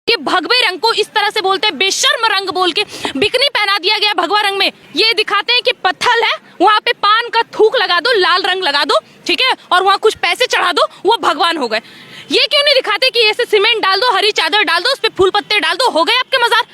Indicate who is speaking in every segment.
Speaker 1: ये भगवे रंग को इस तरह से बोलते हैं, बेशर्म रंग बोल के बिकनी पहना दिया गया भगवा रंग में। ये दिखाते हैं कि पत्थर है, वहाँ पे पान का थूक लगा दो, लाल रंग लगा दो, ठीक है, और वहाँ कुछ पैसे चढ़ा दो, वो भगवान हो गए। ये क्यों नहीं दिखाते कि ऐसे सीमेंट डाल दो, हरी चादर डाल दो, उस पे फूल पत्ते डाल दो, हो गए आपके मजार,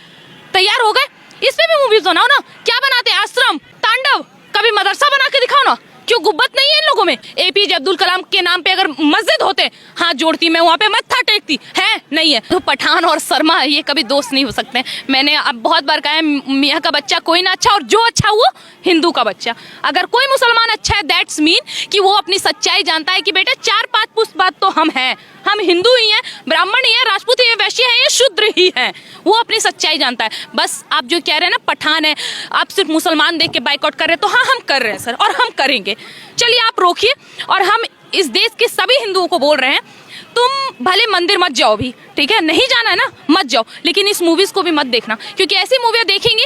Speaker 1: तैयार हो गए। इस पे भी मूवीज बनाओ ना। क्या बनाते हैं? आश्रम, तांडव, कभी मदरसा बना के दिखाओ ना। क्यों गुब्बत नहीं है इन लोगों में? एपीजे अब्दुल कलाम के नाम पे अगर मस्जिद होते, हाथ जोड़ती मैं, वहाँ पे मत्था टेकती, है नहीं है। तो पठान और शर्मा ये कभी दोस्त नहीं हो सकते। मैंने अब बहुत बार कहा है, मियाँ का बच्चा कोई ना अच्छा, और जो अच्छा वो हिंदू का बच्चा। अगर कोई मुसलमान अच्छा है, दैट्स मीन कि वो अपनी सच्चाई जानता है कि बेटा 4-5 पुश्त बाद तो हम हैं, हम हिंदू ही हैं, ब्राह्मण ही हैं, राजपूत ही हैं, वैश्य हैं, ये शूद्र ही हैं। वो अपनी सच्चाई जानता है। बस आप जो कह रहे हैं ना पठान है, आप सिर्फ मुसलमान देख के बाइकआउट कर रहे हैं, तो हाँ हम कर रहे हैं सर, और हम करेंगे। चलिए आप रोकिए, और हम इस देश के सभी हिंदुओं को बोल रहे हैं, तुम भले मंदिर मत जाओ भी, ठीक है, नहीं जाना है ना मत जाओ, लेकिन इस मूवीज को भी मत देखना, क्योंकि ऐसी मूवियाँ देखेंगे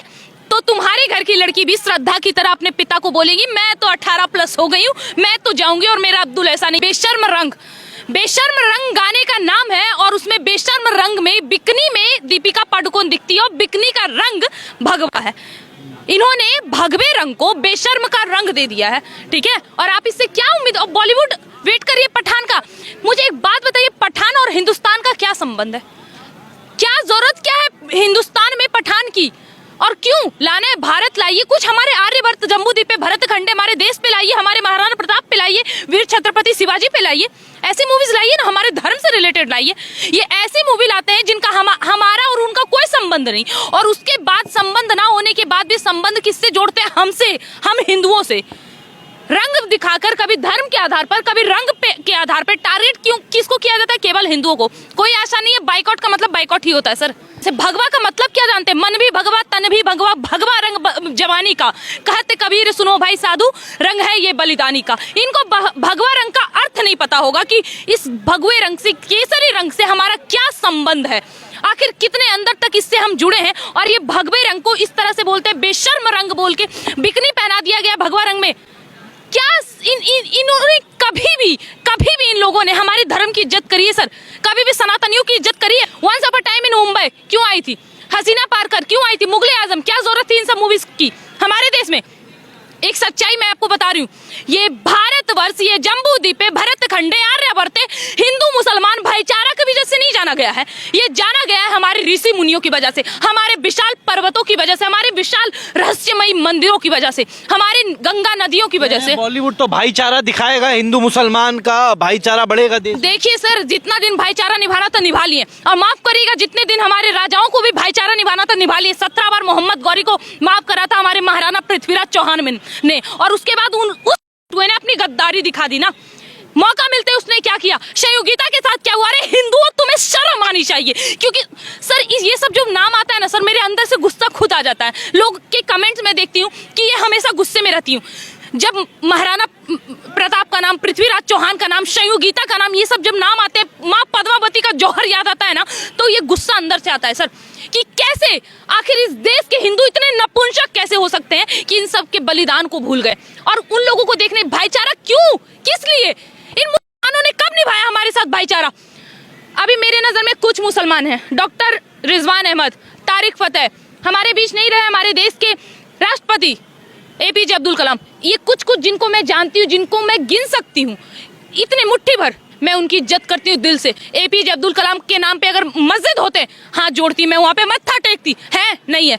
Speaker 1: तो तुम्हारे घर की लड़की भी श्रद्धा की तरह अपने पिता को बोलेगी, मैं तो 18+ हो गई हूँ, मैं तो जाऊंगी, और मेरा अब्दुल ऐसा नहीं। बेशर्म रंग, बेशर्म रंग गाने का नाम है, और उसमें बेशर्म रंग में बिकनी में दीपिका पादुकोण दिखती है, और बिकनी का रंग भगवा है। इन्होंने भगवे रंग को बेशर्म का रंग दे दिया है, ठीक है। और आप इससे क्या उम्मीद? और बॉलीवुड वेट करिए पठान का। मुझे एक बात बताइए, पठान और हिंदुस्तान का क्या संबंध है? क्या जरूरत क्या है हिंदुस्तान में पठान की? और क्यों लाना है? भारत लाइए, कुछ हमारे आर्यभट्ट, जम्बूद्वीप पे, भरत खंडे हमारे देश पे लाइए, हमारे महाराणा प्रताप पे लाइए, वीर छत्रपति शिवाजी पे लाइए। ऐसी मूवीज लाइए ना, हमारे धर्म से रिलेटेड लाइए। ये ऐसी मूवी लाते हैं जिनका हमारा और उनका कोई संबंध नहीं, और उसके बाद संबंध ना होने के बाद भी संबंध किससे जोड़ते हैं? हमसे, हम हिंदुओं से। रंग दिखाकर, कभी धर्म के आधार पर, कभी रंग के आधार पर टारगेट क्यों किसको किया जाता है? केवल हिंदुओं को। कोई आशा नहीं है। बाइकआउट का मतलब बाइकआउट ही होता है सर। भगवा का मतलब क्या जानते हैं? मन भी भगवा, तन भी भगवा, भगवा रंग जवानी का, कहते कबीर सुनो भाई साधु, रंग है ये बलिदानी का। इनको भगवा रंग का अर्थ नहीं पता होगा कि इस भगवे रंग से, केसरी रंग से हमारा क्या संबंध है, आखिर कितने अंदर तक इससे हम जुड़े हैं। और ये भगवे रंग को इस तरह से बोलते हैं, बेशर्म रंग बोल के बिकनी पहना दिया गया भगवा रंग में। क्या इन्होंने कभी भी इन लोगों ने हमारे धर्म की इज्जत करी है सर? कभी भी सनातनियों की इज्जत करी है? Once upon a time in Mumbai क्यों आई थी? हसीना पारकर क्यों आई थी? मुगले आजम, क्या जरूरत थी इन सब मूवीज की हमारे देश में? एक सच्चाई मैं आपको बता रही हूँ, ये भारतवर्ष, ये जम्बूद्वीप पे, भरत खंडे, आर्यभट्ट, हिंदू मुसलमान भाईचारा की वजह से नहीं जाना गया है। ये जाना गया है हमारे ऋषि मुनियों की वजह से, हमारे विशाल पर्वतों की वजह से, हमारे विशाल रहस्यमयी मंदिरों की वजह से, हमारे गंगा नदियों की वजह से।
Speaker 2: बॉलीवुड तो भाईचारा दिखाएगा, हिंदू मुसलमान का भाईचारा बढ़ेगा देश।
Speaker 1: देखिए सर, जितना दिन भाईचारा निभाना था निभा लिए, और माफ करिएगा, जितने दिन हमारे राजाओं को भी भाईचारा निभाना था निभा लिए। 17 बार मोहम्मद गौरी को माफ करा था हमारे महाराणा पृथ्वीराज चौहान ने, और उसके बाद उस ने अपनी गद्दारी दिखा दी ना। मौका मिलते उसने क्या किया? शयुगीता के साथ क्या हुआ? अरे हिंदुओं, तुम्हें शर्म आनी चाहिए। क्योंकि सर ये सब जो नाम आता है ना सर, मेरे अंदर से गुस्सा खुद आ जाता है। लोग के कमेंट्स में देखती हूँ कि ये हमेशा गुस्से में रहती हूँ। जब महाराणा प्रताप का नाम, पृथ्वीराज चौहान का नाम, शयुगीता का नाम, ये सब जब नाम आते हैं, माँ पद्मावती का जौहर याद आता है ना, तो ये गुस्सा अंदर से आता है सर, कि कैसे आखिर इस देश के हिंदू इतने नपुंसक कैसे हो सकते हैं कि इन सब के बलिदान को भूल गए। और उन लोगों को देखने भाईचारा क्यों, किस लिए? इन मुसलमानों ने कब निभाया हमारे साथ भाईचारा? अभी मेरे नजर में कुछ मुसलमान हैं, डॉक्टर रिजवान अहमद, तारिक फतेह, हमारे बीच नहीं रहे हमारे देश के राष्ट्रपति एपीजे अब्दुल कलाम। ये कुछ जिनको मैं जानती हूँ, जिनको मैं गिन सकती हूँ, इतने मुट्ठी भर मैं उनकी इज्जत करती हूँ दिल से। एपीजे अब्दुल कलाम के नाम पे अगर मस्जिद होते, हाथ जोड़ती मैं, वहां पे मत्था टेकती, है नहीं है।